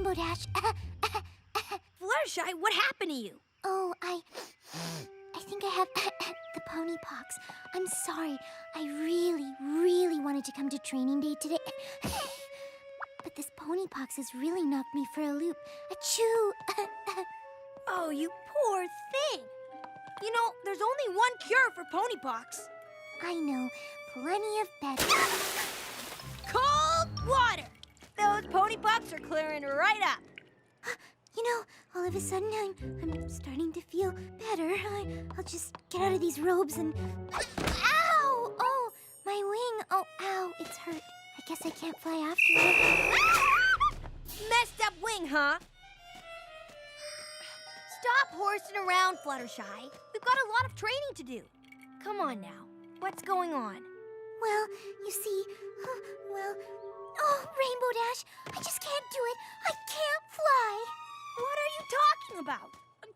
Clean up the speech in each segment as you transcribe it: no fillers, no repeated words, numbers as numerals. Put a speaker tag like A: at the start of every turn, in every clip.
A: Rainbow Dash.
B: Fluttershy, what happened to you?
A: Oh, I think I have the pony pox. I'm sorry. I really wanted to come to training day today. But this pony pox has really knocked me for a loop. Achoo!
B: Oh, you poor thing. You know, there's only one cure for pony pox.
A: I know. Plenty of better.
B: Cold water! Those pony pox are clearing right up.
A: You know, all of a sudden, I'm starting to feel better. I'll just get out of these robes and... Ow! Oh, my wing. Oh, ow, it's hurt. I guess I can't fly after it.
B: Messed up wing, huh? Stop horsing around, Fluttershy. We've got a lot of training to do. Come on now. What's going on?
A: Well, you see, oh, Rainbow Dash, I just can't do it. I can't fly.
B: What are you talking about?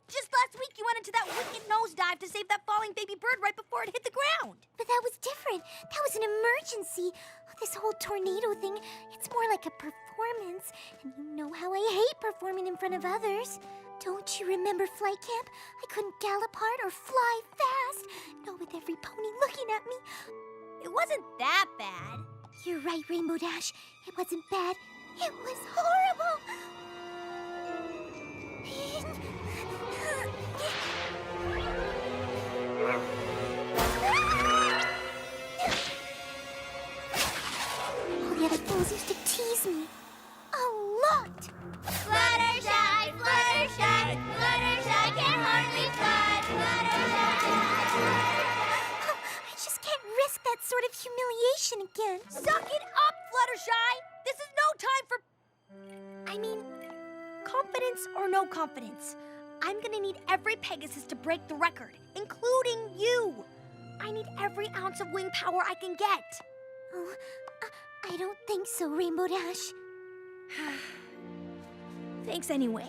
B: Just last week you went into that wicked nosedive to save that falling baby bird right before it hit the ground.
A: But that was different. That was an emergency. This whole tornado thing, it's more like a performance. And you know how I hate performing in front of others. Don't you remember flight camp? I couldn't gallop hard or fly fast. Not with every pony looking at me.
B: It wasn't that bad.
A: You're right, Rainbow Dash. It wasn't bad. It was horrible. All the other fools used to tease me. A lot.
C: Fluttershy, Fluttershy, Fluttershy can hardly fly. Fluttershy.
A: I just can't risk that sort of humiliation again.
B: Suck it up, Fluttershy. This is no time for... I mean, confidence or no confidence. I'm gonna need every Pegasus to break the record, including you. I need every ounce of wing power I can get.
A: Oh, I don't think so, Rainbow Dash.
B: Thanks anyway.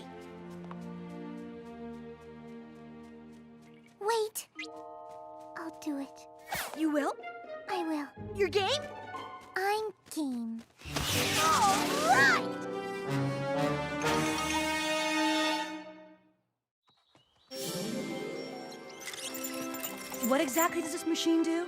A: Wait. I'll do it.
B: You will?
A: I will.
B: Your game?
A: I'm game.
B: All right! What exactly does this machine do?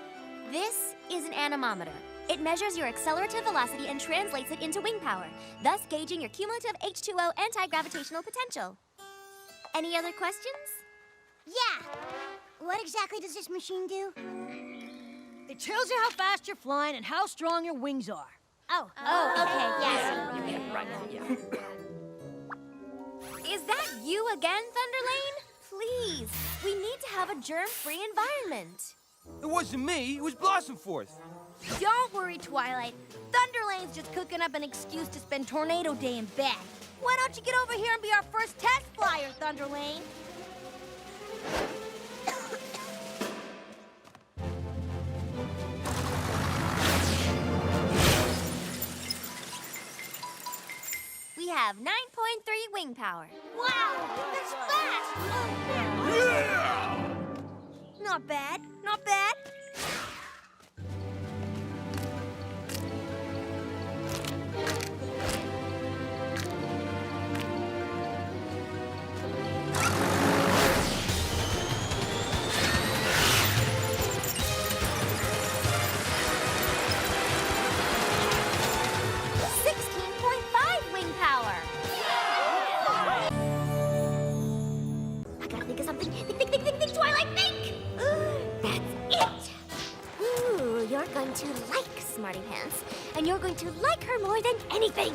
C: This is an anemometer. It measures your accelerative velocity and translates it into wing power, thus gauging your cumulative H2O anti-gravitational potential. Any other questions?
A: Yeah. What exactly does this machine do?
B: It tells you how fast you're flying and how strong your wings are.
A: Oh,
C: okay, yes.
D: You get right, yeah.
C: Is that you again, Thunderlane? Please, we need to have a germ-free environment.
D: It wasn't me, it was Blossomforth.
B: Don't worry, Twilight. Thunderlane's just cooking up an excuse to spend Tornado Day in bed. Why don't you get over here and be our first test flyer, Thunderlane?
C: We have 9.3 wing power.
B: Wow, that's fast! Oh,
D: Yeah!
B: not bad, not bad.
C: Think, Twilight, think! That's it! Ooh, you're going to like Smarty Pants, and you're going to like her more than anything!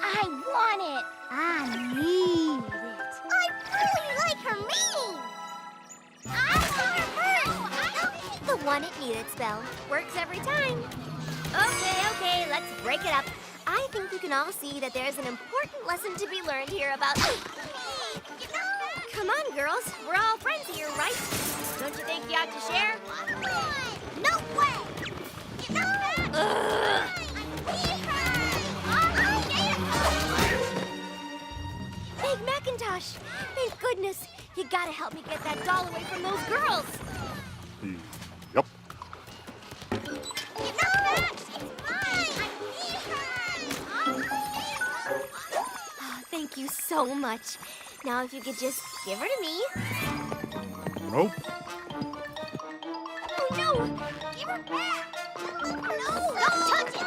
A: I want it. I need it. I really like her mean. I want her.
C: The one it needed spell works every time. Okay, let's break it up. I think you can all see that there's an important lesson to be learned here about... Come on, girls. We're all friends here, right? Don't you think you ought to share?
A: No way.
C: Big Macintosh! Thank goodness! You gotta help me get that doll away from those girls! so much. Now if you could just give her to me.
E: Nope.
C: Oh no! Give her back! No! Don't touch it!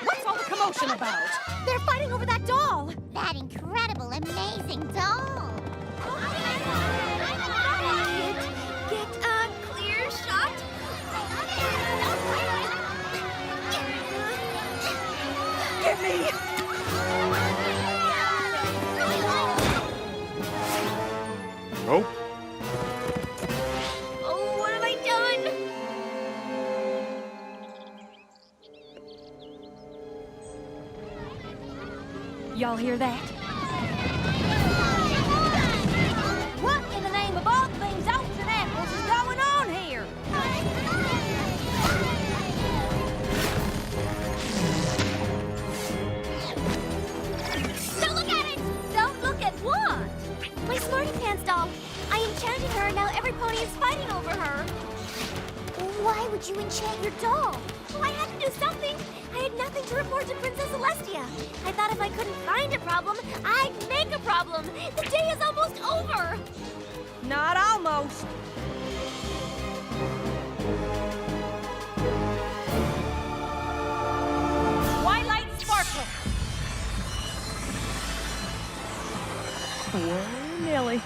B: What's all the commotion about? They're fighting over that doll.
A: That incredible, amazing doll.
C: Get a clear shot.
B: Give me.
E: Nope.
C: Oh, what have I done?
B: Y'all hear that? What in the name of all things oats and apples is going on here?
C: Don't look at it! Don't look at what? My Smarty Pants doll. I enchanted her, now every pony is fighting over her.
A: Why would you enchant your doll?
C: Well, I had to do something. I had nothing to report to Princess Celestia. I thought if I couldn't find a problem, I'd make a problem. The day is almost over.
B: Not almost. Twilight Sparkle. Well, Nelly.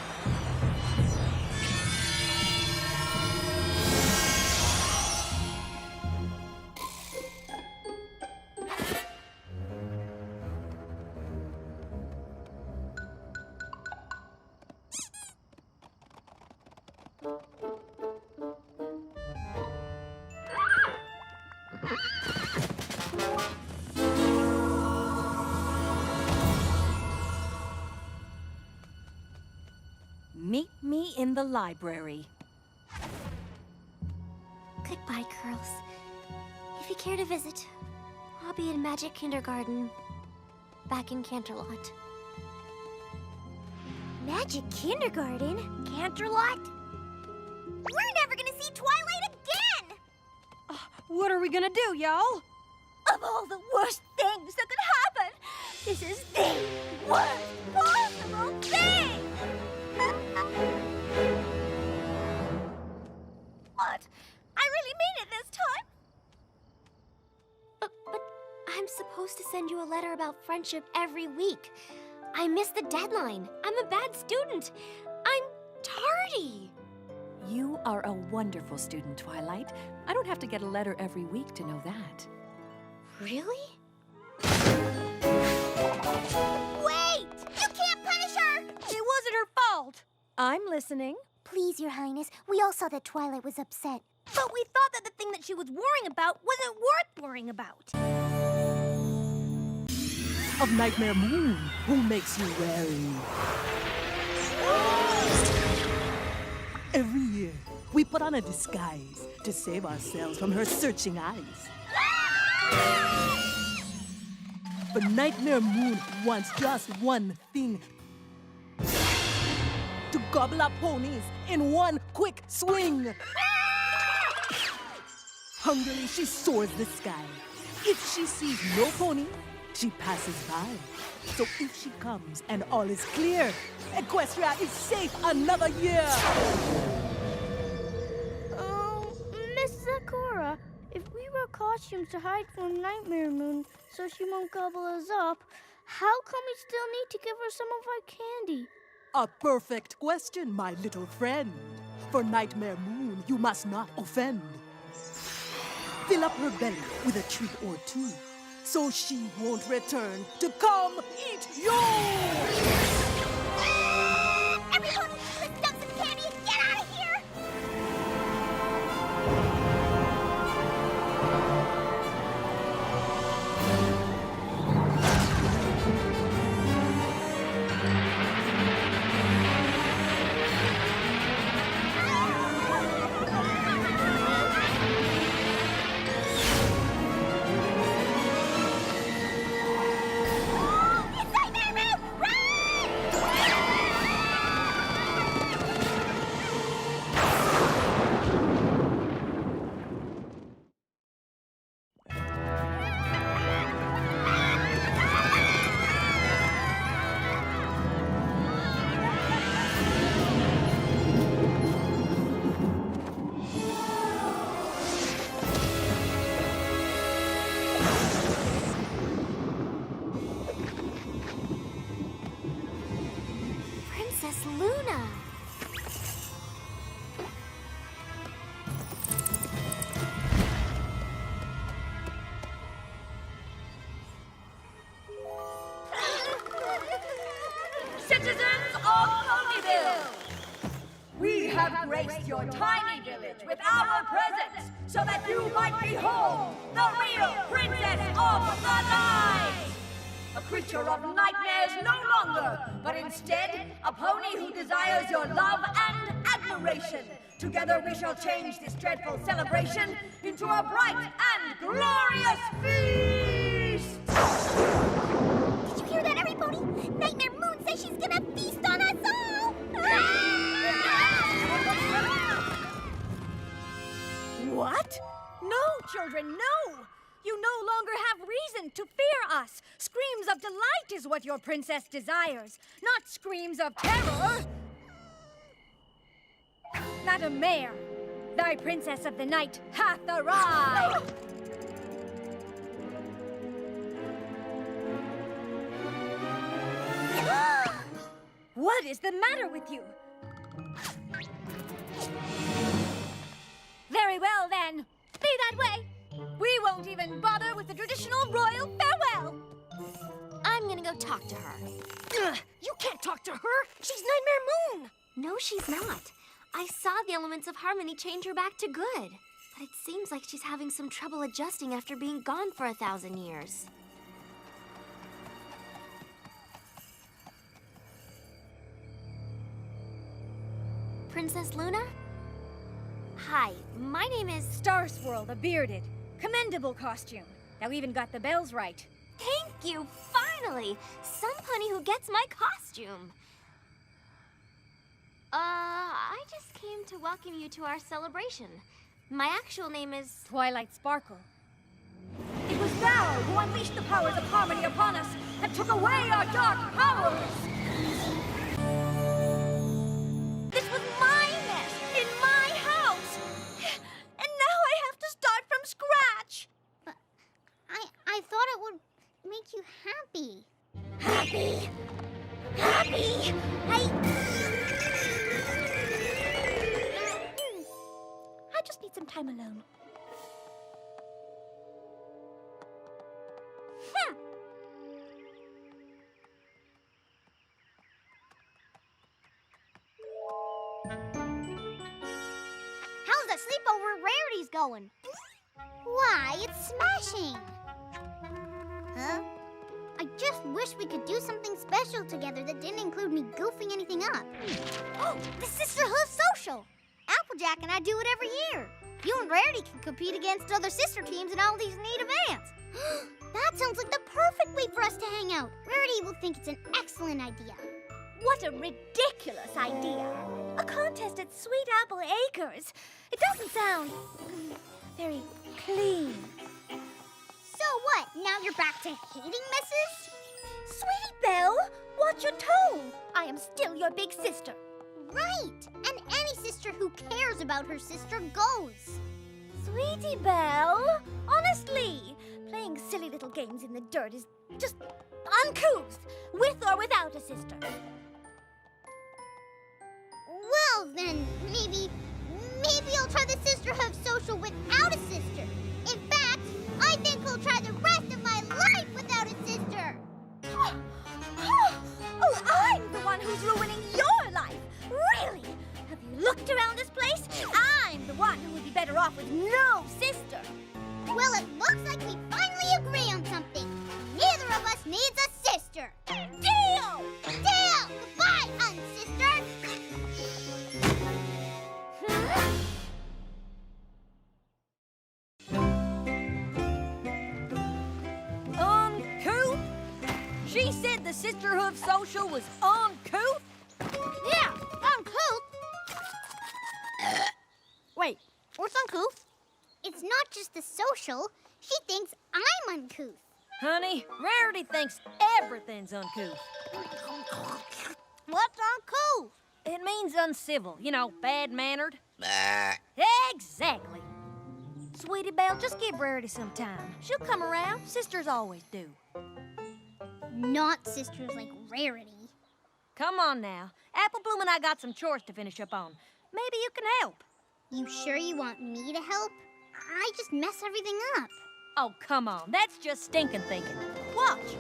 B: Meet me in the library.
C: Goodbye, girls. If you care to visit, I'll be in Magic Kindergarten, back in Canterlot.
A: Magic Kindergarten?
C: Canterlot? We're never gonna see Twilight again!
B: What are we gonna do, y'all?
C: Of all the worst things that could happen, this is the worst possible thing! What? I really mean it this time. But I'm supposed to send you a letter about friendship every week. I missed the deadline. I'm a bad student. I'm tardy.
F: You are a wonderful student, Twilight. I don't have to get a letter every week to know that.
C: Really? Wait! You can't punish her!
B: It wasn't her fault. I'm listening.
A: Please, Your Highness, we all saw that Twilight was upset.
C: But we thought that the thing that she was worrying about wasn't worth worrying about.
F: Of Nightmare Moon, who makes you wary? Every year, we put on a disguise to save ourselves from her searching eyes. But Nightmare Moon wants just one thing. To gobble up ponies in one quick swing. Hungrily, she soars the sky. If she sees no pony, she passes by. So if she comes and all is clear, Equestria is safe another year.
G: Miss Sakura, if we wear costumes to hide from Nightmare Moon so she won't gobble us up, how come we still need to give her some of our candy?
F: A perfect question, my little friend. For Nightmare Moon, you must not offend. Fill up her belly with a treat or two, so she won't return to come eat you!
C: Everyone, let's dump some candy and get out of here! It's Nightmare Moon! Run!
H: have graced your tiny village with our presence so that you might behold the real princess of the night! A creature of nightmares no longer, but instead a pony who desires your love and admiration. Together we shall change this dreadful celebration into a bright and glorious feast!
A: Did you hear that, everypony? Nightmare Moon says she's gonna feast on us all!
B: What? No, children, no! You no longer have reason to fear us. Screams of delight is what your princess desires, not screams of terror. Madam Mayor, thy princess of the night hath arrived. What is the matter with you? Very well, then. Be that way. We won't even bother with the traditional royal farewell.
C: I'm gonna go talk to her.
B: You can't talk to her. She's Nightmare Moon.
C: No, she's not. I saw the elements of harmony change her back to good. But it seems like she's having some trouble adjusting after being gone for 1,000 years. Princess Luna? Hi, my name is...
B: Star Swirl, the bearded. Commendable costume. Thou even got the bells right.
C: Thank you, finally! Some pony who gets my costume. I just came to welcome you to our celebration. My actual name is...
B: Twilight Sparkle. It was thou who unleashed the powers of harmony upon us and took away our dark powers! This was my nest, in my house! And now I have to start from scratch!
A: But I thought it would make you happy.
B: Happy! Happy! I just need some time alone.
A: How's that sleepover at Rarity's going? Why, it's smashing! Huh? I just wish we could do something special together that didn't include me goofing anything up. Oh, the Sisterhood Social! Applejack and I do it every year. You and Rarity can compete against other sister teams in all these neat events. That sounds like the perfect way for us to hang out. Rarity will think it's an excellent idea.
B: What a ridiculous idea. A contest at Sweet Apple Acres. It doesn't sound very clean.
A: So what? Now you're back to hating messes?
B: Sweetie Belle, watch your tone. I am still your big sister.
A: Right. And any sister who cares about her sister goes.
B: Sweetie Belle, honestly, playing silly little games in the dirt is just uncouth, with or without a sister.
A: Well, then, maybe I'll try the Sisterhood Social without a sister. In fact, I think I'll try the rest of my life without a sister.
B: Oh, I'm the one who's ruining your life. Really? Have you looked around this place? I'm the one who would be better off with no sister.
A: Well, it looks like we finally agree on something. Neither of us needs a sister.
B: Deal!
A: Deal! Goodbye, unsister!
B: Uncouth? She said the Sisterhood Social was uncouth?
A: Yeah, uncouth. Wait, what's uncouth? It's not just the social. She thinks I'm uncouth.
B: Honey, Rarity thinks everything's uncouth.
A: What's uncouth?
B: It means uncivil, you know, bad-mannered. Exactly. Sweetie Belle, just give Rarity some time. She'll come around. Sisters always do.
A: Not sisters like Rarity.
B: Come on now. Apple Bloom and I got some chores to finish up on. Maybe you can help.
A: You sure you want me to help? I just mess everything up.
B: Oh, come on. That's just stinking thinking. Watch.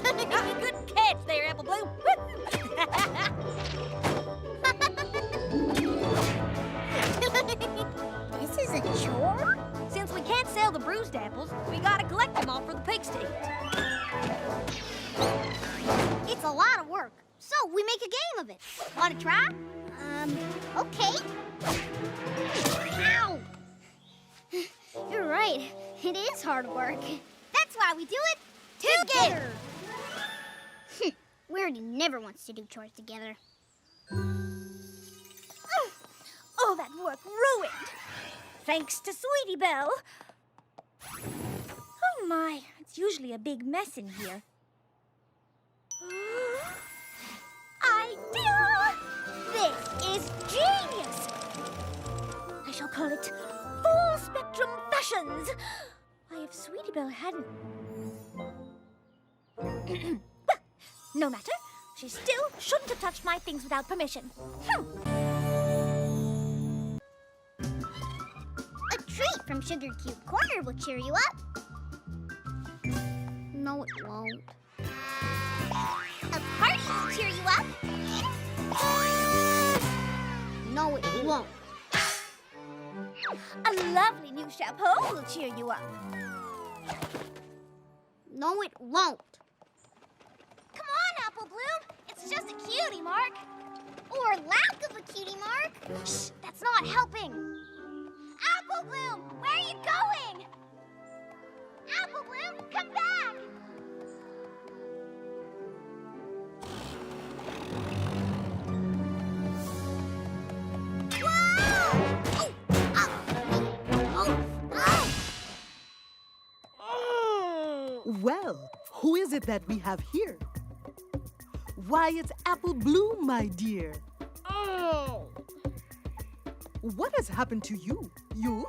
B: Good catch there, Apple Bloom.
A: This is a chore?
B: Since we can't sell the bruised apples, we gotta collect them all for the pig state.
A: It's a lot of work. So we make a game of it. Want to try? Okay. Ow! You're right. It is hard work. That's why we do it together. Rarity never wants to do chores together.
B: All that work ruined. Thanks to Sweetie Belle. Oh my, it's usually a big mess in here. Idea! This is genius! I shall call it Full Spectrum Fashions. Why, if Sweetie Belle hadn't... Well, no matter. She still shouldn't have touched my things without permission.
A: A treat from Sugar Cube Corner will cheer you up. No, it won't. A party will cheer you up. No, it won't.
B: A lovely new chapeau will cheer you up.
A: No, it won't.
C: Come on, Apple Bloom. It's just a cutie mark.
A: Or lack of a cutie mark.
C: Shh, that's not helping. Apple Bloom, where are you going? Apple Bloom, come back.
F: Well, who is it that we have here? Why, it's Apple Bloom, my dear.
A: Oh.
F: What has happened to you, youth?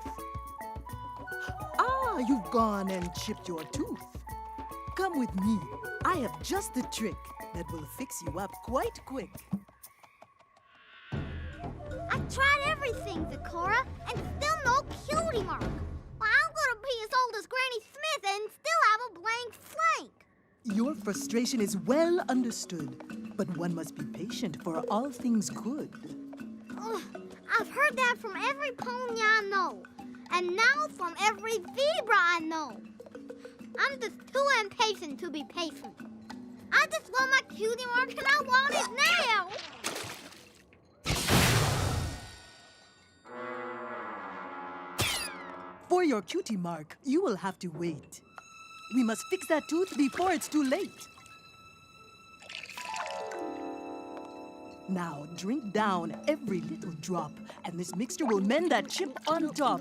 F: Ah, you've gone and chipped your tooth. Come with me. I have just the trick that will fix you up quite quick.
A: I tried everything, Vicora, and still no cutie mark. Well, I'm gonna be as old as Granny Smith and still have a blank flank.
F: Your frustration is well understood, but one must be patient for all things good.
A: Ugh, I've heard that from every pony I know, and now from every zebra I know. I'm just too impatient to be patient. I just want my cutie mark and I want it now!
F: For your cutie mark, you will have to wait. We must fix that tooth before it's too late. Now, drink down every little drop, and this mixture will mend that chip on top.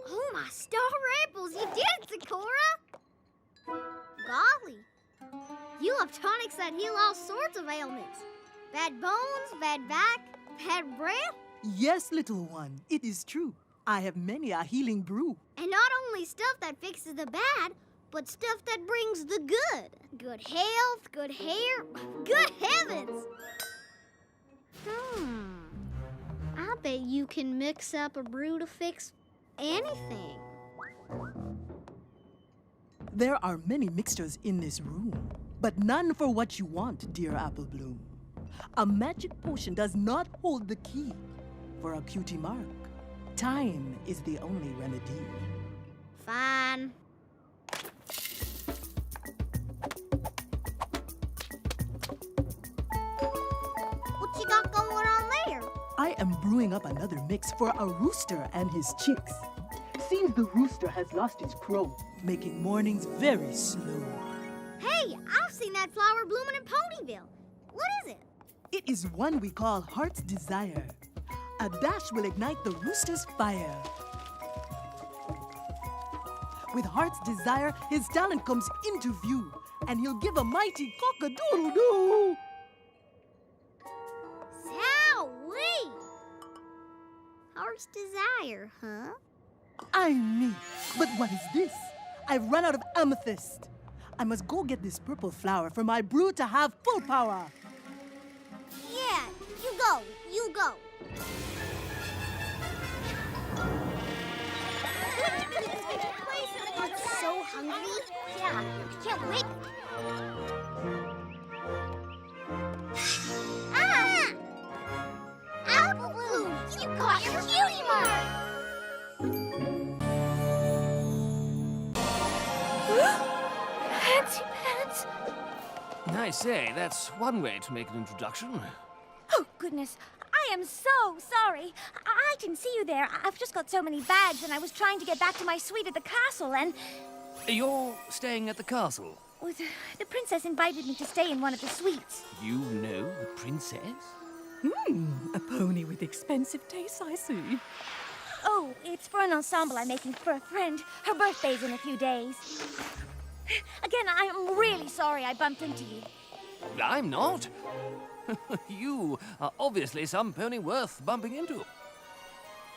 A: Oh, my star apples, you did it, Zecora! Golly, you have tonics that heal all sorts of ailments. Bad bones, bad back, bad breath.
F: Yes, little one, it is true. I have many a healing brew.
A: And not only stuff that fixes the bad, but stuff that brings the good. Good health, good hair, good heavens! I bet you can mix up a brew to fix anything.
F: There are many mixtures in this room, but none for what you want, dear Apple Bloom. A magic potion does not hold the key for a cutie mark. Time is the only remedy.
A: Fine. What you got going on there?
F: I am brewing up another mix for a rooster and his chicks. Seems the rooster has lost his crow, making mornings very slow.
A: Hey, I've seen that flower blooming in Ponyville. What is it?
F: It is one we call Heart's Desire. A dash will ignite the rooster's fire. With Heart's Desire, his talent comes into view, and he'll give a mighty cock-a-doodle-doo.
A: Sowee! Heart's Desire, huh?
F: I'm me. But what is this? I've run out of amethyst. I must go get this purple flower for my brew to have full power.
A: No, you go. I'm so hungry. Yeah, I can't wait. Ah! Apple Bloom, you got your cutie mark.
B: Fancy pants.
D: I say, that's one way to make an introduction.
B: Oh, goodness. I am so sorry. I didn't see you there. I've just got so many bags, and I was trying to get back to my suite at the castle, and
D: You're staying at the castle.
B: well, the princess invited me to stay in one of the suites.
D: You know the princess?
F: A pony with expensive tastes, I see.
B: Oh, it's for an ensemble I'm making for a friend. Her birthday's in a few days. Again, I'm really sorry I bumped into you.
D: I'm not. You are obviously some pony worth bumping into.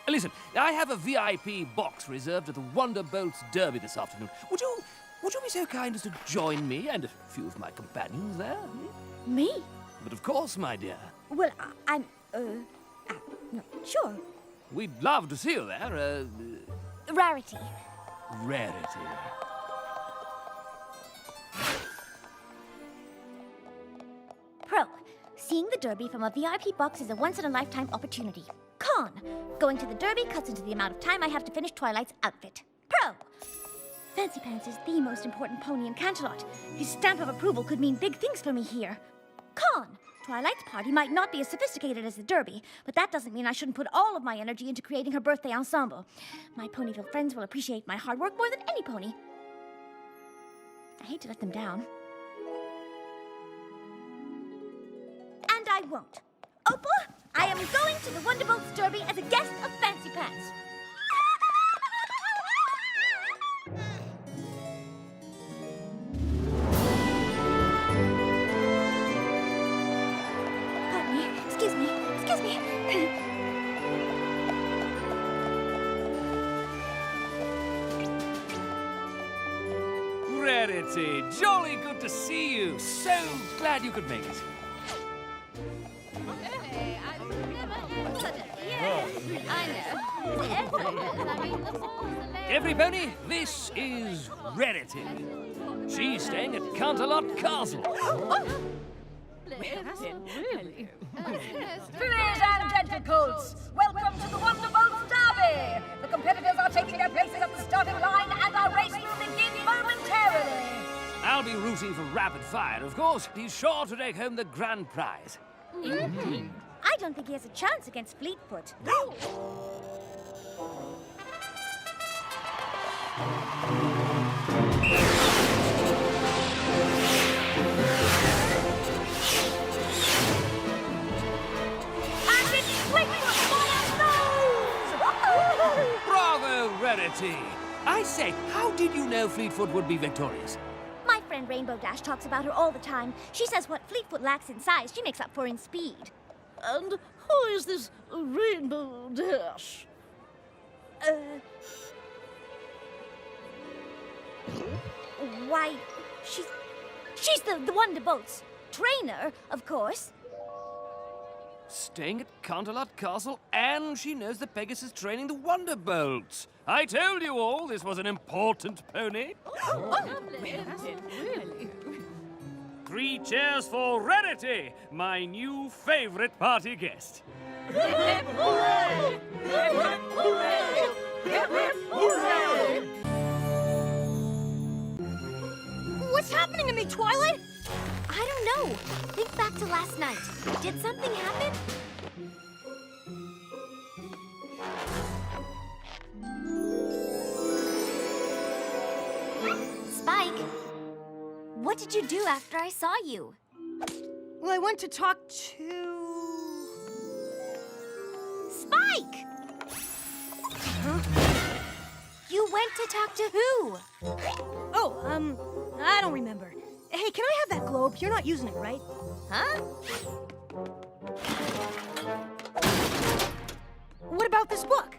D: Listen, I have a VIP box reserved at the Wonderbolts Derby this afternoon. Would you be so kind as to join me and a few of my companions there?
B: Me?
D: But of course, my dear.
B: Well, I'm, no, sure.
D: We'd love to see you there.
B: Rarity.
D: Rarity.
B: Pro. Seeing the Derby from a VIP box is a once-in-a-lifetime opportunity. Con. Going to the Derby cuts into the amount of time I have to finish Twilight's outfit. Pro. Fancy Pants is the most important pony in Canterlot. His stamp of approval could mean big things for me here. Con. Twilight's party might not be as sophisticated as the Derby, but that doesn't mean I shouldn't put all of my energy into creating her birthday ensemble. My Ponyville friends will appreciate my hard work more than any pony. I hate to let them down. And I won't. Opal, I am going to the Wonderbolts Derby as a guest of Fancy Pants. Pardon me. Excuse me. Excuse me.
D: Rarity, jolly good to see you. So glad you could make it. Everybody, this is Rarity. She's staying at Canterlot Castle.
H: Fillies and genticles, welcome to the Wonderbolts Derby. The competitors are taking their places at the starting line, and our race will begin momentarily.
D: I'll be rooting for Rapid Fire, of course. He's sure to take home the grand prize.
B: I don't think he has a chance against Fleetfoot.
H: And it's Fleetfoot for the nose!
D: Bravo, Rarity. I say, how did you know Fleetfoot would be victorious?
B: My friend Rainbow Dash talks about her all the time. She says what Fleetfoot lacks in size, she makes up for in speed.
G: And who is this Rainbow Dash?
B: Why, she's the Wonderbolts trainer, of course.
D: Staying at Canterlot Castle, and she knows the Pegasus training the Wonderbolts. I told you all this was an important pony. Three cheers for Rarity, my new favorite party guest.
B: What's happening to me, Twilight?
C: I don't know. Think back to last night. Did something happen? Spike, what did you do after I saw you?
B: Well, I went to talk to...
C: Spike! You went to talk to who?
B: Oh, I don't remember. Hey, can I have that globe? You're not using it, right?
C: Huh?
B: What about this book?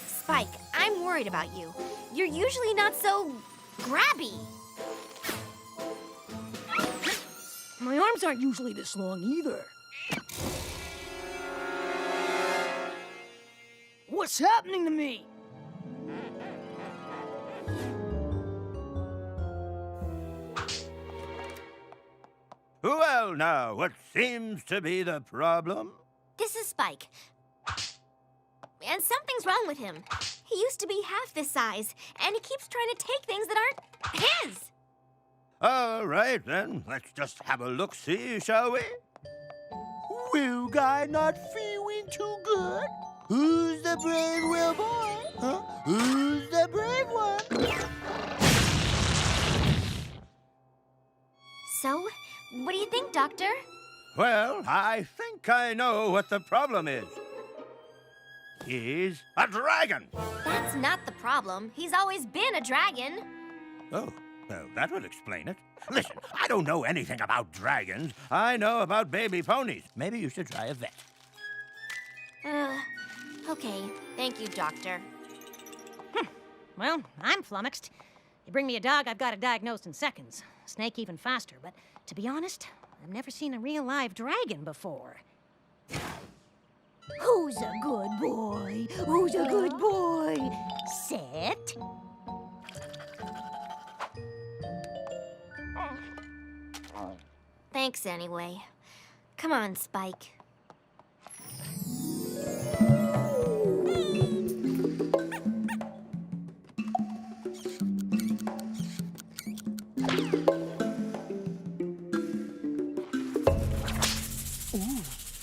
C: Spike, I'm worried about you. You're usually not so grabby.
H: My arms aren't usually this long either. What's happening to me?
I: Well, now, what seems to be the problem?
C: This is Spike. And something's wrong with him. He used to be half this size, and he keeps trying to take things that aren't his.
I: All right, then, let's just have a look-see, shall we? Will guy not feeling too good? Who's the brave will boy? Huh? Who's the brave one?
C: So, what do you think, Doctor?
I: Well, I think I know what the problem is. He's a dragon.
C: That's not the problem. He's always been a dragon.
I: Oh, well, that would explain it. Listen, I don't know anything about dragons. I know about baby ponies. Maybe you should try a vet.
C: Okay. Thank you, Doctor.
J: Well, I'm flummoxed. You bring me a dog, I've got it diagnosed in seconds. Snake even faster, but to be honest, I've never seen a real live dragon before.
G: Who's a good boy? Who's a good boy? Sit.
C: Thanks anyway. Come on, Spike.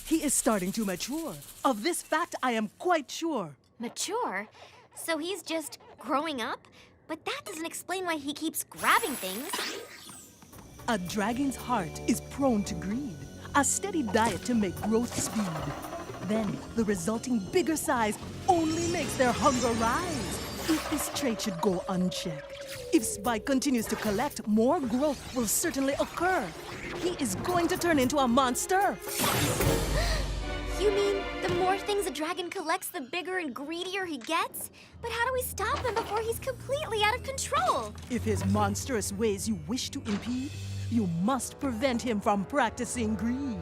F: He is starting to mature. Of this fact, I am quite sure.
C: Mature? So he's just growing up? But that doesn't explain why he keeps grabbing things.
F: A dragon's heart is prone to greed. A steady diet to make growth speed. Then, the resulting bigger size only makes their hunger rise. If this trait should go unchecked, if Spike continues to collect, more growth will certainly occur. He is going to turn into a monster.
C: You mean the more things a dragon collects, the bigger and greedier he gets? But how do we stop him before he's completely out of control?
F: If his monstrous ways you wish to impede, you must prevent him from practicing greed.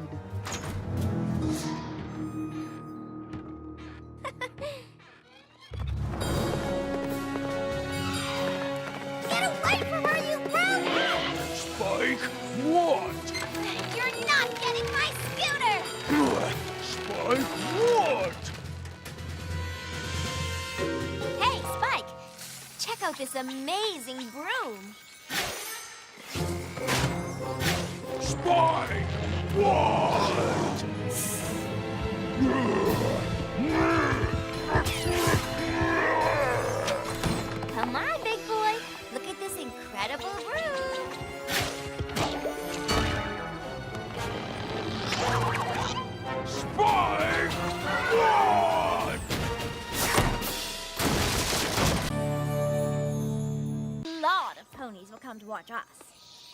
A: Get away from her, you brute!
E: Spike, what?
A: You're not getting my scooter!
E: Spike, what?
C: Hey, Spike! Check out this amazing broom.
E: Spike, what?
C: Come on, big boy. Look at this incredible broom.
E: Spike, what?
C: A lot of ponies will come to watch us.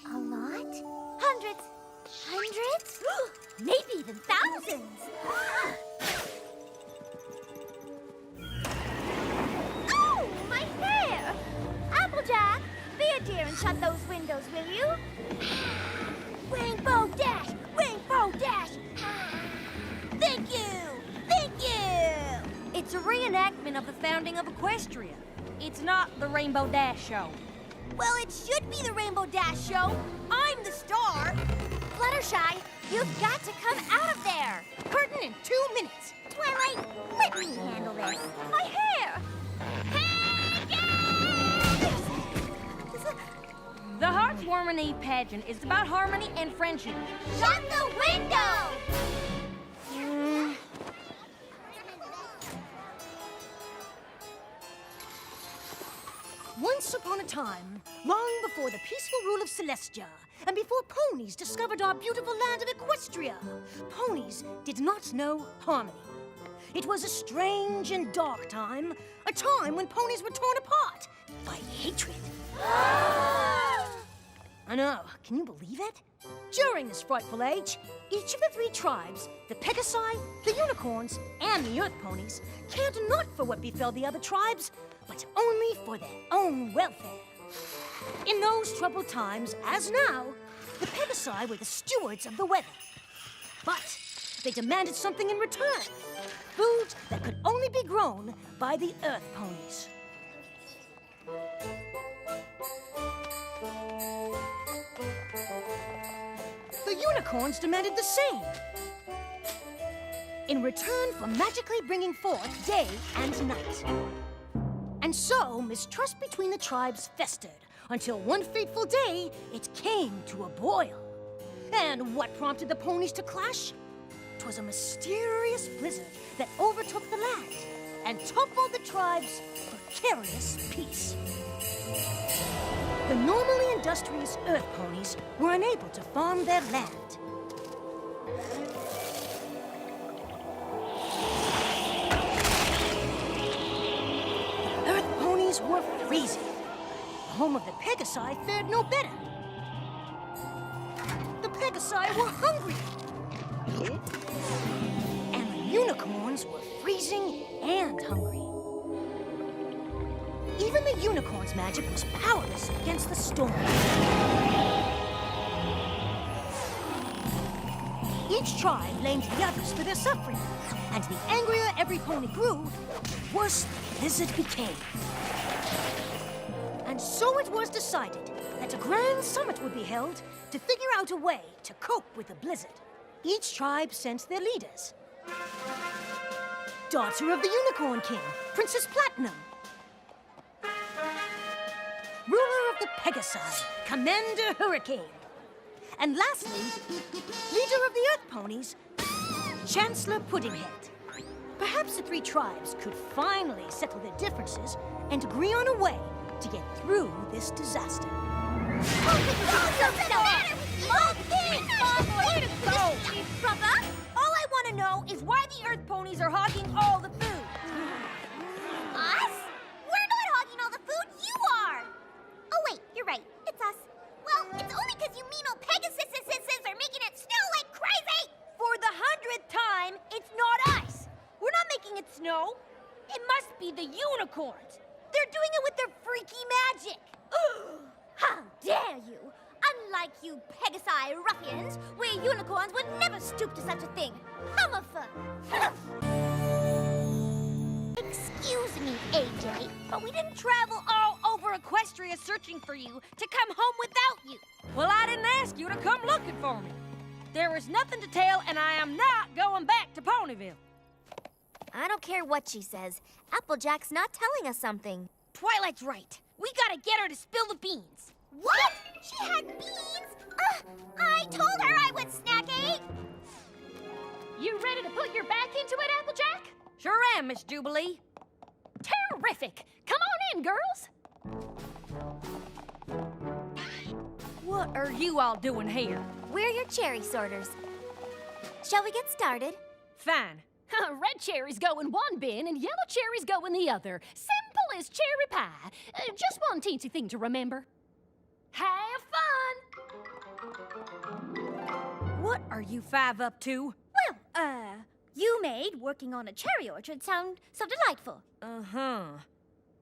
A: A lot?
C: Hundreds.
A: Hundreds? Maybe even thousands.
G: Oh, my hair! Applejack, be a dear and shut those windows, will you?
A: Rainbow Dash! Rainbow Dash! Thank you! Thank you!
B: It's a reenactment of the founding of Equestria. It's not the Rainbow Dash show.
A: Well, it should be the Rainbow Dash show. I'm the star.
C: Fluttershy, you've got to come out of there.
B: Curtain in 2 minutes.
A: Twilight, let me handle this.
B: My hair! The Heartwarming Eve pageant is about harmony and friendship.
A: Shut the window!
J: Once upon a time, long before the peaceful rule of Celestia, and before ponies discovered our beautiful land of Equestria, ponies did not know harmony. It was a strange and dark time, a time when ponies were torn apart by hatred. I know, can you believe it? During this frightful age, each of the 3 tribes, the pegasi, the unicorns, and the earth ponies, cared not for what befell the other tribes, but only for their own welfare. In those troubled times, as now, The Pegasi were the stewards of the weather. But they demanded something in return. Food that could only be grown by the Earth Ponies. The unicorns demanded the same. In return for magically bringing forth day and night. And so, mistrust between the tribes festered, until one fateful day, it came to a boil. And what prompted the ponies to clash? 'Twas a mysterious blizzard that overtook the land and toppled the tribe's precarious peace. The normally industrious Earth Ponies were unable to farm their land. The Earth Ponies were freezing. The home of the Pegasi fared no better. The Pegasi were hungry. And the unicorns were freezing and hungry. Even the unicorn's magic was powerless against the storm. Each tribe blamed the others for their suffering, and the angrier every pony grew, the worse the blizzard became. And so it was decided that a grand summit would be held to figure out a way to cope with the blizzard. Each tribe sent their leaders. Daughter of the Unicorn King, Princess Platinum. Ruler of the Pegasi, Commander Hurricane. And lastly, leader of the Earth Ponies, Chancellor Puddinghead. Perhaps the three tribes could finally settle their differences and agree on a way to get through this disaster.
B: All I want to know is why the Earth Ponies are hogging all the food.
A: Us? We're not hogging all the food, you are! Oh wait, you're right, it's us. Well, it's only because you mean old Pegasuses are making it snow like crazy!
B: For the 100th time, it's not us. We're not making it snow. It must be the unicorns. They're doing it with their freaky magic.
A: How dare you! Unlike you Pegasi ruffians, we unicorns would never stoop to such a thing. Hummerful! Excuse me, AJ,
B: But we didn't travel all over Equestria searching for you to come home without you. Well, I didn't ask you to come looking for me. There is nothing to tell, and I am not going back to Ponyville.
C: I don't care what she says. Applejack's not telling us something.
B: Twilight's right. We gotta get her to spill the beans.
A: What? She had beans? I told her I would snack eat.
H: You ready to put your back into it, Applejack?
B: Sure am, Miss Jubilee.
H: Terrific! Come on in, girls.
B: What are you all doing here?
C: We're your cherry sorters. Shall we get started?
B: Fine.
H: Red cherries go in one bin and yellow cherries go in the other. Simple as cherry pie. Just one teensy thing to remember. Have fun!
B: What are you five up to?
A: Well, you made working on a cherry orchard sound so delightful.
B: Uh-huh.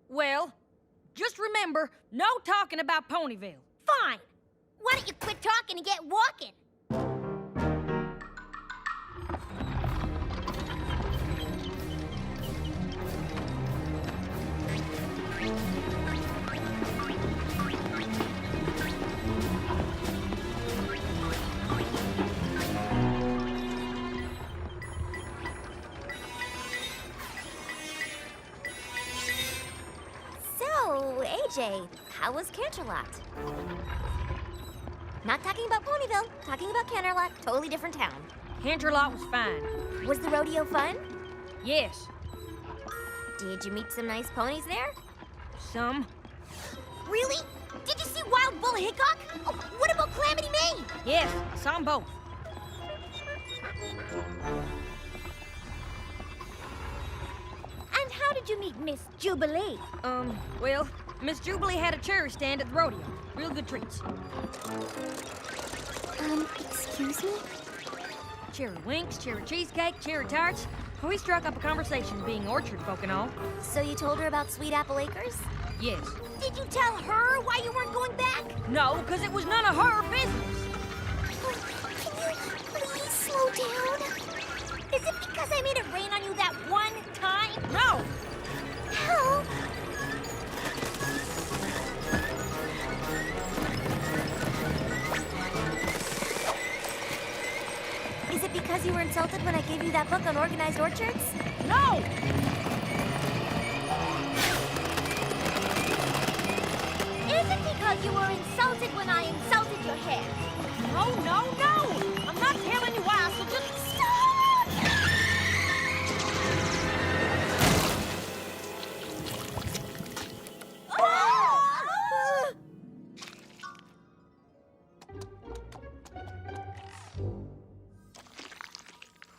B: Well, just remember, no talking about Ponyville.
A: Fine. Why don't you quit talking and get walking?
C: So, AJ, how was Canterlot? Not talking about Ponyville, talking about Canterlot, totally different town.
B: Canterlot was fine.
C: Was the rodeo fun?
B: Yes,
C: Did you meet some nice ponies there?
B: some.
A: Really? Did you see Wild Bull Hickok? Oh, what about Calamity Mane?
B: Yes, some both.
A: And how did you meet Miss Jubilee?
B: Well, Miss Jubilee had a cherry stand at the rodeo. Real good treats.
A: Excuse me?
B: Cherry winks, cherry cheesecake, cherry tarts. We struck up a conversation, being orchard folk and all.
C: So you told her about Sweet Apple Acres?
B: Yes.
A: Did you tell her why you weren't going back?
B: No, because it was none of her business. one time? No!
A: Help!
C: Is it because you were insulted when I gave you that book on organized orchards?
B: No!
A: Is it because you were insulted when I insulted your hair?
B: No, no, no! I'm not telling you why, so just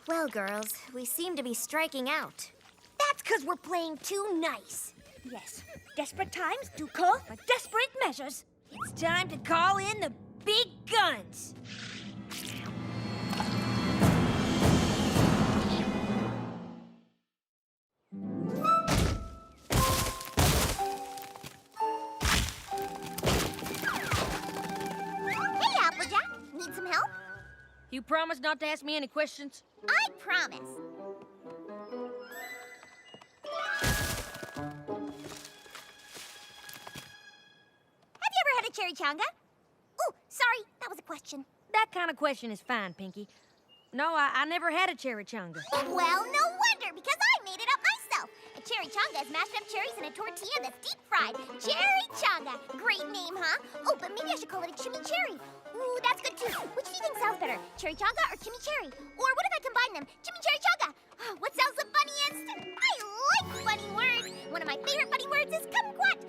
C: Well, girls, we seem to be striking out.
B: That's because we're playing too nice. Yes, desperate times do call for desperate measures. It's time to call in the big guns.
A: Hey, Applejack. Need some help?
B: You promise not to ask me any questions?
A: I promise. Have you ever had a cherry changa? Oh, sorry, that was a question.
B: That kind of question is fine, Pinkie. No, I never had a cherry changa.
A: Well, no wonder, because I made it up myself. A cherry changa is mashed up cherries in a tortilla that's deep fried. Cherry changa. Great name, huh? Oh, but maybe I should call it a chimichurri. Ooh, that's good too. Which do you think sounds better, cherry changa or chimichurri? Or what if I combine them? Chimichurri changa. What sounds the funniest? I like funny words. One of my favorite funny words is kumquat.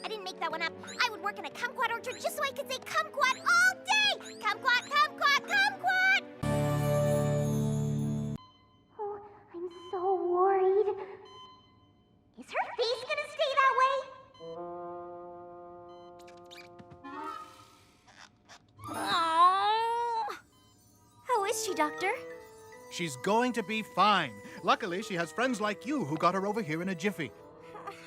A: I didn't make that one up. I would work in a kumquat orchard just so I could say kumquat all day. Kumquat, kumquat, kumquat. Oh, I'm so worried. Is her face gonna stay that way?
C: Oh. How is she, Doctor?
K: She's going to be fine. Luckily, she has friends like you who got her over here in a jiffy.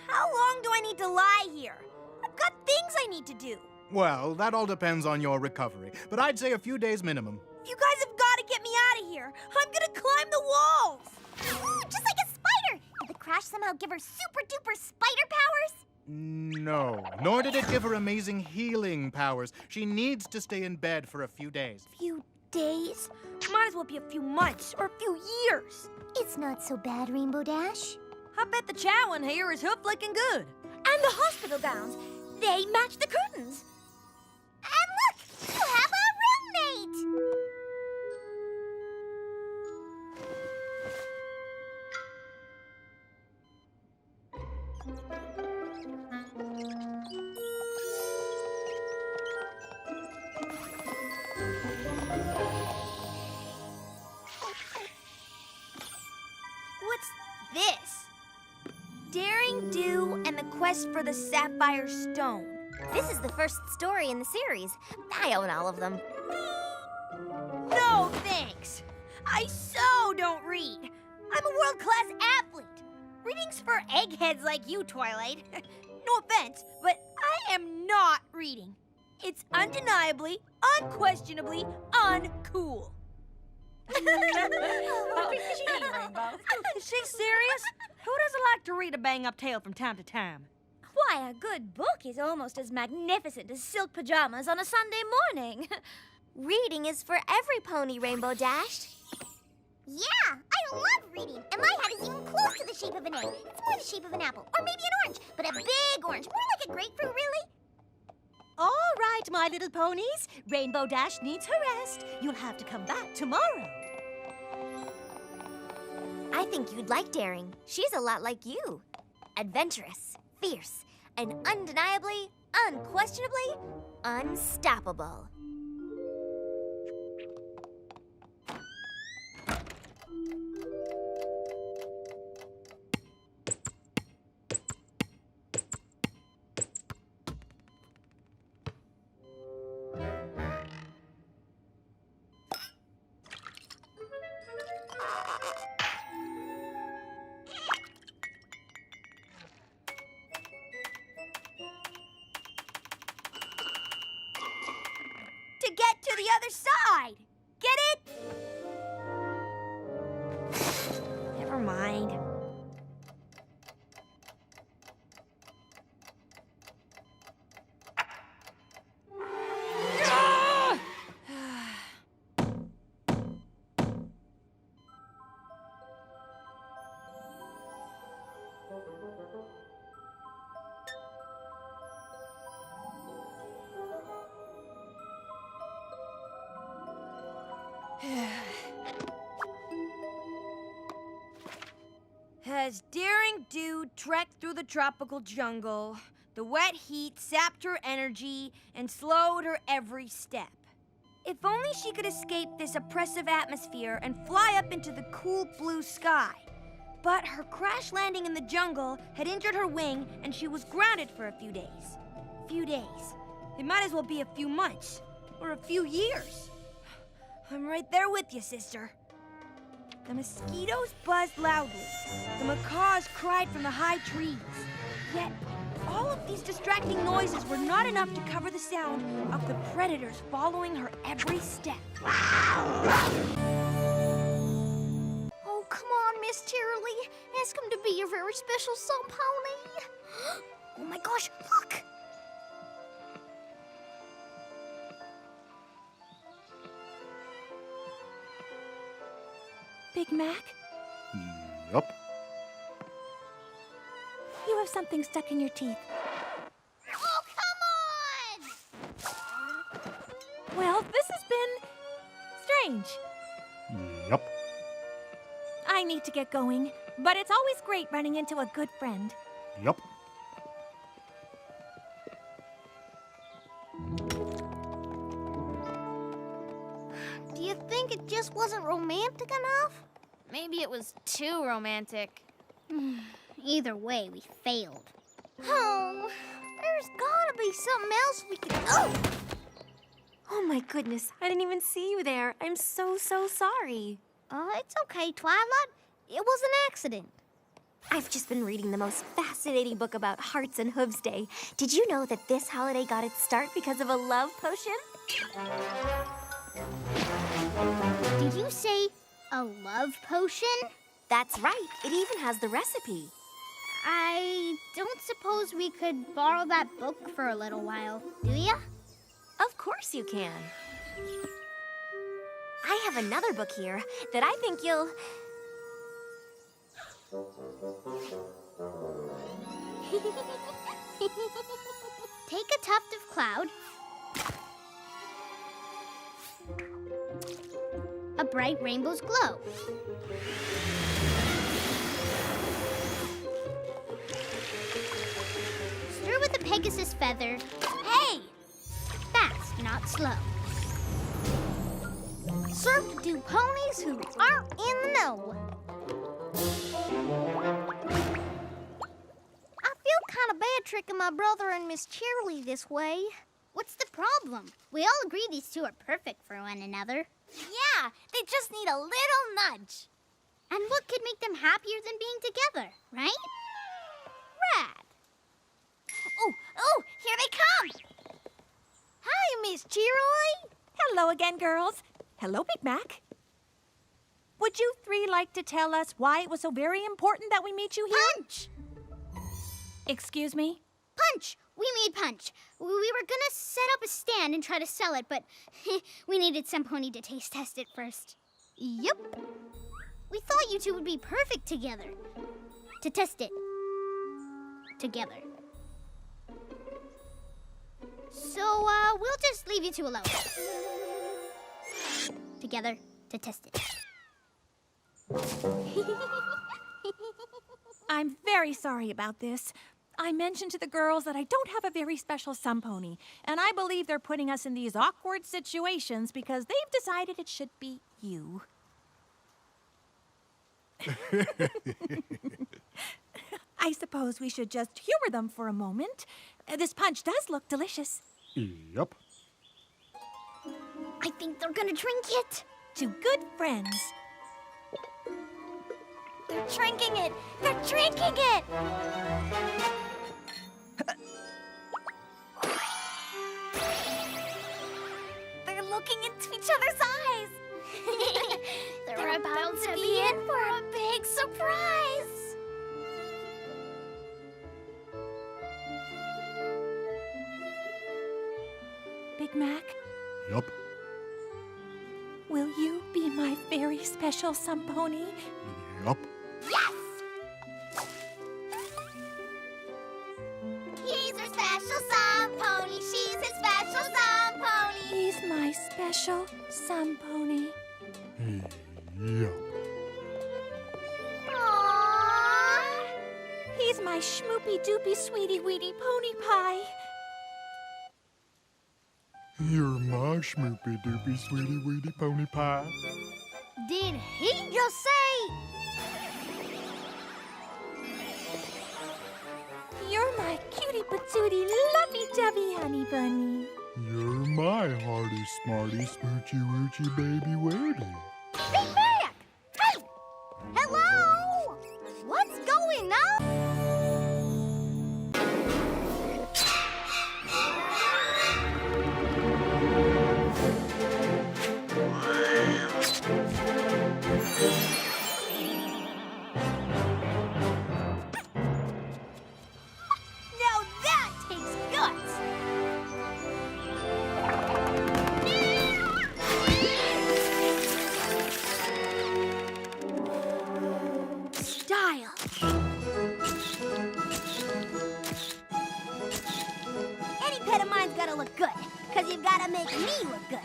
B: How long do I need to lie here? I've got things I need to do.
K: Well, that all depends on your recovery, but I'd say a few days minimum.
B: You guys have got to get me out of here. I'm gonna climb the walls.
A: Ooh, just like a spider! Did the crash somehow give her super-duper spider powers?
K: No, nor did it give her amazing healing powers. She needs to stay in bed for a few days.
B: Few days? Might as well be a few months or a few years.
A: It's not so bad, Rainbow Dash.
B: I bet the chow in here is hoof-licking good. And the hospital gowns, they match the curtains.
A: And look! You have a roommate!
B: What's this? Daring Do and the Quest for the Sapphire Stone.
C: This is the first story in the series. I own all of them.
B: No, thanks. I so don't read. I'm a world-class athlete. Reading's for eggheads like you, Twilight. No offense, but I am not reading. It's undeniably, unquestionably uncool. Is she serious? Who doesn't like to read a bang-up tale from time to time?
C: Why, a good book is almost as magnificent as silk pajamas on a Sunday morning. Reading is for every pony, Rainbow Dash.
A: Yeah, I love reading. And my hat is even close to the shape of an egg. It's more the shape of an apple, or maybe an orange, but a big orange. More like a grapefruit, really.
J: All right, my little ponies. Rainbow Dash needs her rest. You'll have to come back tomorrow.
C: I think you'd like Daring. She's a lot like you. Adventurous, fierce, and undeniably, unquestionably, unstoppable.
B: To get to the other side. Get it? Never mind. As daring dude trekked through the tropical jungle, the wet heat sapped her energy and slowed her every step. If only she could escape this oppressive atmosphere and fly up into the cool blue sky. But her crash landing in the jungle had injured her wing and she was grounded for a few days. Few days. It might as well be a few months or a few years. I'm right there with you, sister. The mosquitoes buzzed loudly. The macaws cried from the high trees. Yet, all of these distracting noises were not enough to cover the sound of the predators following her every step.
G: Oh, come on, Miss Cheerilee. Ask him to be your very special sun pony. Oh my gosh, look!
B: Big Mac,
K: Yup.
B: you have something stuck in your teeth.
G: Oh, come on!
B: Well, this has been strange.
K: Yup.
B: I need to get going, but it's always great running into a good friend.
K: Yup.
G: Do you think it just wasn't romantic enough?
C: Maybe it was too romantic.
G: Either way, we failed. Oh, there's gotta be something else we could... Oh!
C: Oh my goodness, I didn't even see you there. I'm so sorry.
G: It's okay, Twilight. It was an accident.
C: I've just been reading the most fascinating book about Hearts and Hooves Day. Did you know that this holiday got its start because of a love potion?
G: Did you say a love potion?
C: That's right. It even has the recipe.
G: I don't suppose we could borrow that book for a little while, do ya?
C: Of course you can. I have another book here that I think you'll...
G: Take a tuft of cloud, a bright rainbow's glow. Stir with a pegasus feather. Hey! Fast, not slow. Serve to do ponies who aren't in the know. I feel kind of bad tricking my brother and Miss Cheerilee this way. What's the problem? We all agree these two are perfect for one another.
A: Yeah, they just need a little nudge.
G: And what could make them happier than being together, right? Rad.
A: Oh, here they come. Hi, Miss Cheerilee.
B: Hello again, girls. Hello, Big Mac. Would you three like to tell us why it was so very important that we meet you here?
G: Punch!
B: Excuse me?
G: Punch! We made Punch. We were gonna set up a stand and try to sell it, but we needed some pony to taste test it first. Yup. We thought you two would be perfect together. To test it. Together. So, we'll just leave you two alone. Together to test it.
B: I'm very sorry about this. I mentioned to the girls that I don't have a very special sun pony, and I believe they're putting us in these awkward situations because they've decided it should be you. I suppose we should just humor them for a moment. This punch does look delicious.
K: Yup.
G: I think they're gonna drink it.
B: To good friends.
A: They're drinking it. They're drinking it. They're looking into each other's eyes.
G: They're about to be in
A: for a big surprise.
B: Big Mac,
K: Yup.
B: will you be my very special sun pony?
K: Yup.
A: Yes! He's our special sun pony. She's his special sun pony.
B: He's my special sun pony.
K: Yup.
A: Aww. my schmoopy-doopy sweetie-weetie pony pie.
K: You're my schmoopy doopy sweetie weetie pony pie.
G: Did he just say?
A: You're my cutie-patootie lovey-dovey honey bunny.
K: You're my hearty smarty smoochy woochy baby weirdie.
G: Be back! Hey! Hello? What's going on?
B: Now that takes guts! Style. Any pet of mine's gotta look good, because you've gotta make me look good.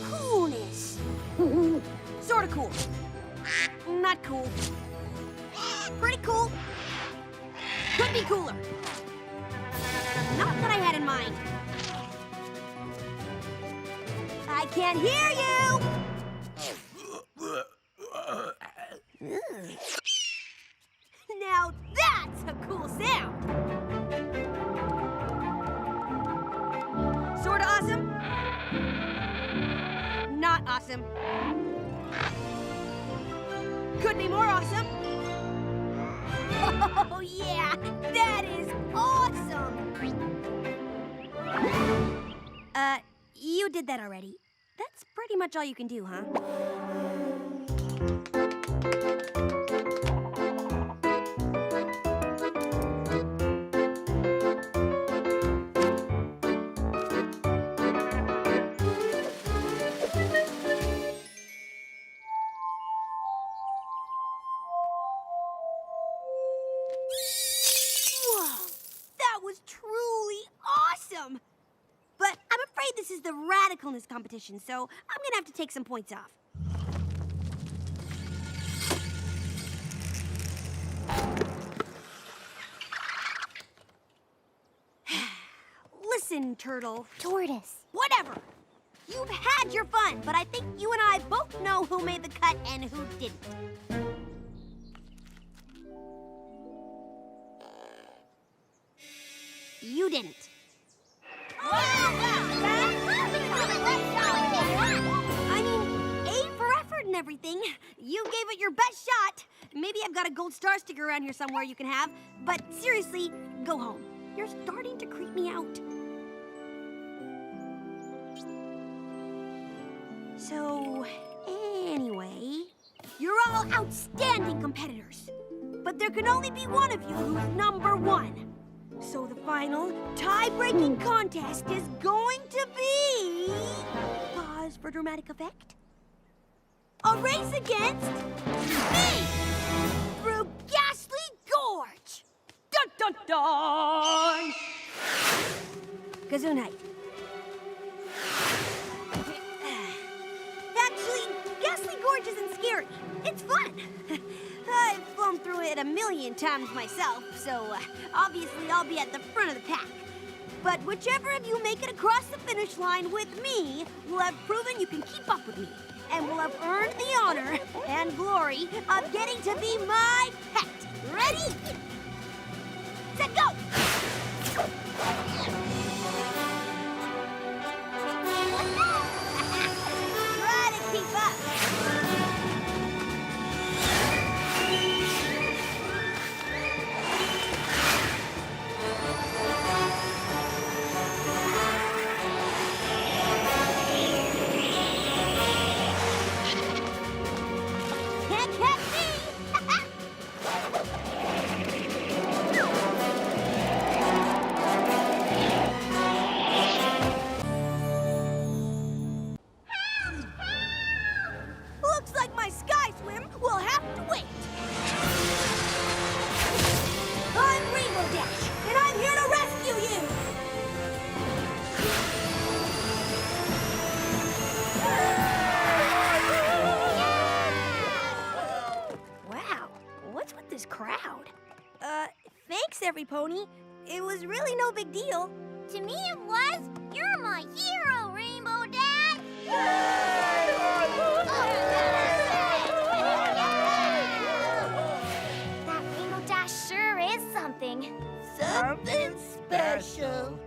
B: Coolness. Sorta cool. Not cool. Pretty cool. Could be cooler. Not what I had in mind. I can't hear you! Now that's a cool sound! Sorta awesome? Not awesome. Could be more awesome. Oh yeah, that is awesome! You did that already. That's pretty much all you can do, huh? Truly awesome! But I'm afraid this is the radicalness competition, so I'm gonna have to take some points off. Listen, Turtle.
A: Tortoise.
B: Whatever. You've had your fun, but I think you and I both know who made the cut and who didn't. You didn't. I mean, A for effort and everything. You gave it your best shot. Maybe I've got a gold star sticker around here somewhere you can have. But seriously, go home. You're starting to creep me out. So, anyway, you're all outstanding competitors. But there can only be one of you who's number one. So the final tie-breaking contest is going to be... Pause for dramatic effect. A race against me! Through Ghastly Gorge! Dun dun dun! Kazoo night. Actually, Ghastly Gorge isn't scary. It's fun. I've flown through it 1,000,000 times myself, so obviously I'll be at the front of the pack. But whichever of you make it across the finish line with me will have proven you can keep up with me, and will have earned the honor and glory of getting to be my pet. Ready? Set, go! Try to keep up. Can't catch me! What's with this crowd? Thanks, everypony. It was really no big deal.
A: To me it was. You're my hero, Rainbow Dash!
C: That Rainbow Dash sure is something.
B: Something special.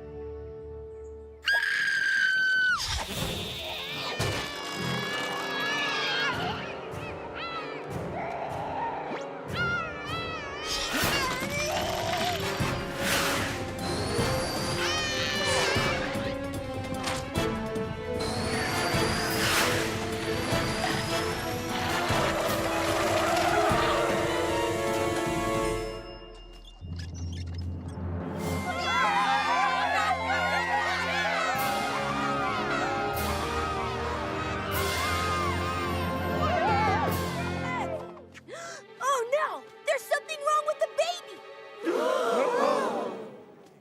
B: Oh no! There's something wrong with the baby!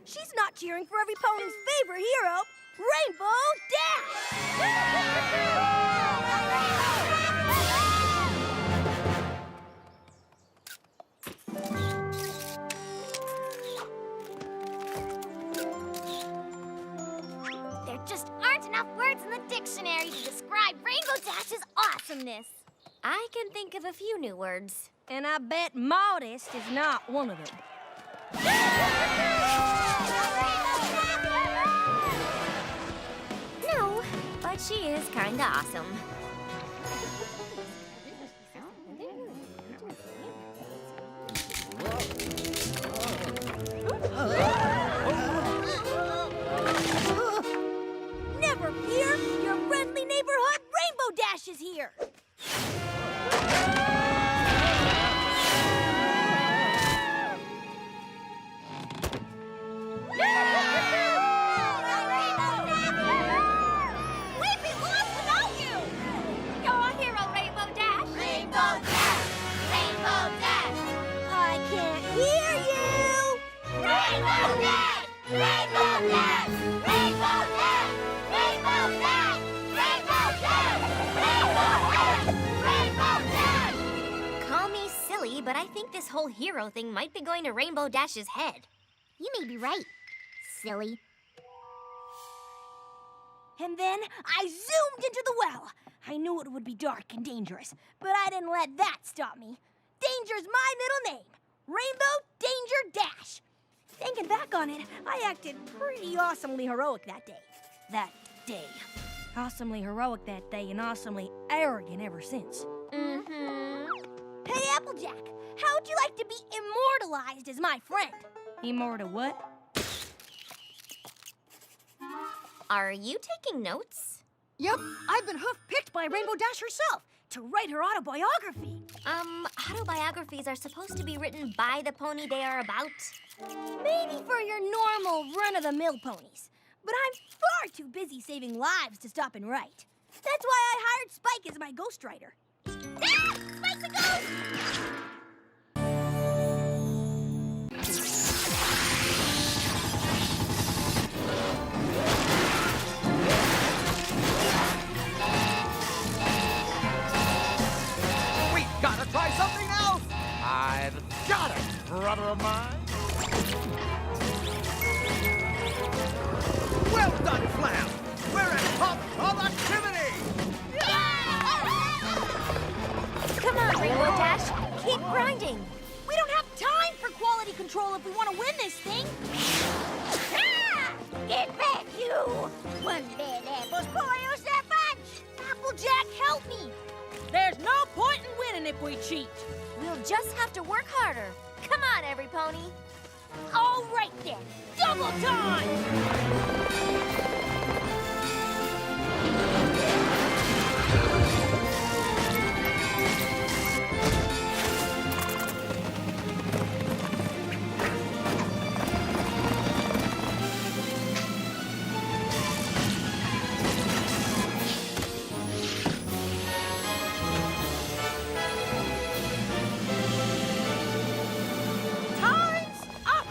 B: She's not cheering for everypony's favorite hero, Rainbow
C: There just aren't enough words in the dictionary to describe Rainbow Dash's awesomeness. I can think of a few new words.
B: And I bet modest is not one of them.
C: No, but she is kinda awesome.
B: Never fear, your friendly neighborhood Rainbow Dash is here.
C: We'd be lost without you! You're our hero, Rainbow Dash! Rainbow Dash! Rainbow Dash!
B: I can't hear you.
C: Rainbow Dash! Rainbow Dash! Rainbow Dash! Rainbow Dash! Rainbow Dash! Rainbow Dash! Rainbow Dash! Call me silly, but I think this whole hero thing might be going to Rainbow Dash's head.
A: You may be right, silly.
B: And then I zoomed into the well. I knew it would be dark and dangerous, but I didn't let that stop me. Danger's my middle name. Rainbow Danger Dash. Thinking back on it, I acted pretty awesomely heroic that day. Awesomely heroic that day and awesomely arrogant ever since.
C: Mm-hmm.
B: Hey, Applejack, how'd you like to be immortalized as my friend? Immortal what?
C: Are you taking notes?
J: Yep, I've been hoof-picked by Rainbow Dash herself
B: To write her autobiography.
C: Autobiographies are supposed to be written by the pony they are about.
B: Maybe for your normal run-of-the-mill ponies. But I'm far too busy saving lives to stop and write. That's why I hired Spike as my ghostwriter.
A: Ah! Spike's a ghost!
L: We gotta try something else! I've got it, brother of mine! Well done, Flam! We're at top of activity!
C: Come on, Rainbow Dash. Keep grinding.
B: We don't have time for quality control if we want to win this thing.
A: Ah! Get back, you! One bad apple spoils the bunch!
B: Applejack, help me! There's no point in winning if we cheat.
C: We'll just have to work harder. Come on, every pony.
B: All right then, double time! Time's up!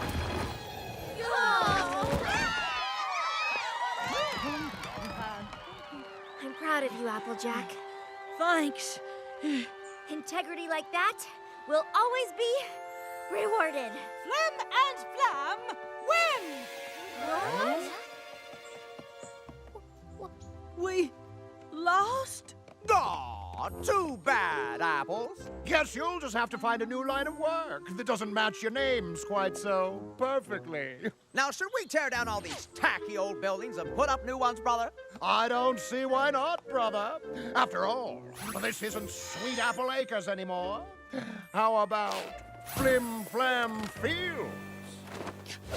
C: I'm proud of you, Applejack.
B: Thanks.
C: Integrity like that will always be rewarded.
J: Flim and Flam win!
C: What?
J: We lost?
L: Aw, too bad, Apples. Guess you'll just have to find a new line of work that doesn't match your names quite so perfectly. Now, should we tear down all these tacky old buildings and put up new ones, brother? I don't see why not, brother. After all, this isn't Sweet Apple Acres anymore. How about Flim Flam Fields?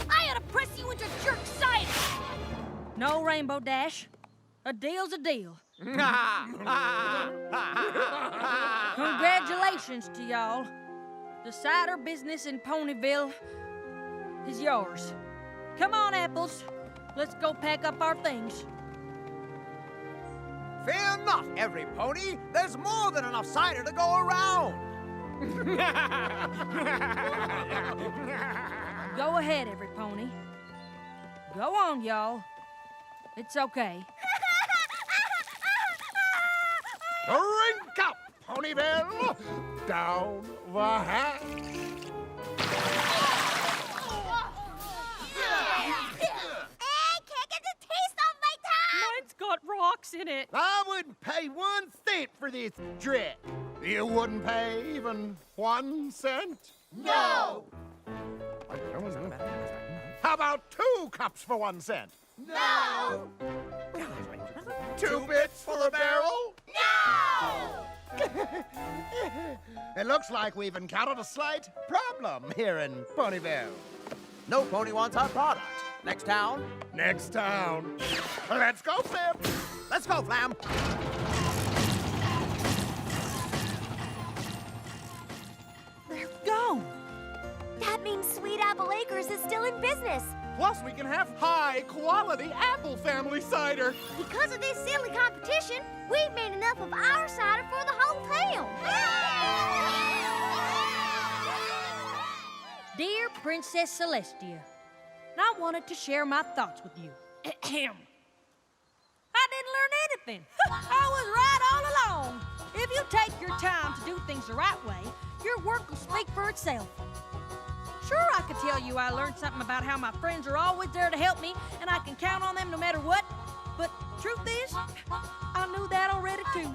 B: I ought to press you into jerk sight!
J: No, Rainbow Dash. A deal's a deal. Congratulations to y'all. The cider business in Ponyville is yours. Come on, Apples. Let's go pack up our things.
L: Fear not, every pony. There's more than enough cider to go around.
J: Go ahead, every pony. Go on, y'all. It's okay.
L: Drink up, Ponyville! Down the hatch!
A: Can't get the taste off my tongue!
J: Mine's got rocks in it.
L: I wouldn't pay 1 cent for this drip. You wouldn't pay even 1 cent?
A: No!
L: How about 2 cups for 1 cent?
A: No!
L: 2 bits for the barrel?
A: No!
L: It looks like we've encountered a slight problem here in Ponyville. No pony wants our product. Next town? Next town. Let's go, Flim. Let's go, Flam.
J: They're gone.
C: That means Sweet Apple Acres is still in business.
K: Plus, we can have high-quality apple family cider.
G: Because of this silly competition, we've made enough of our cider for the whole town.
J: Dear Princess Celestia, I wanted to share my thoughts with you. Ahem. I didn't learn anything. I was right all along. If you take your time to do things the right way, your work will speak for itself. Sure, I could tell you I learned something about how my friends are always there to help me and I can count on them no matter what. But truth is, I knew that already too.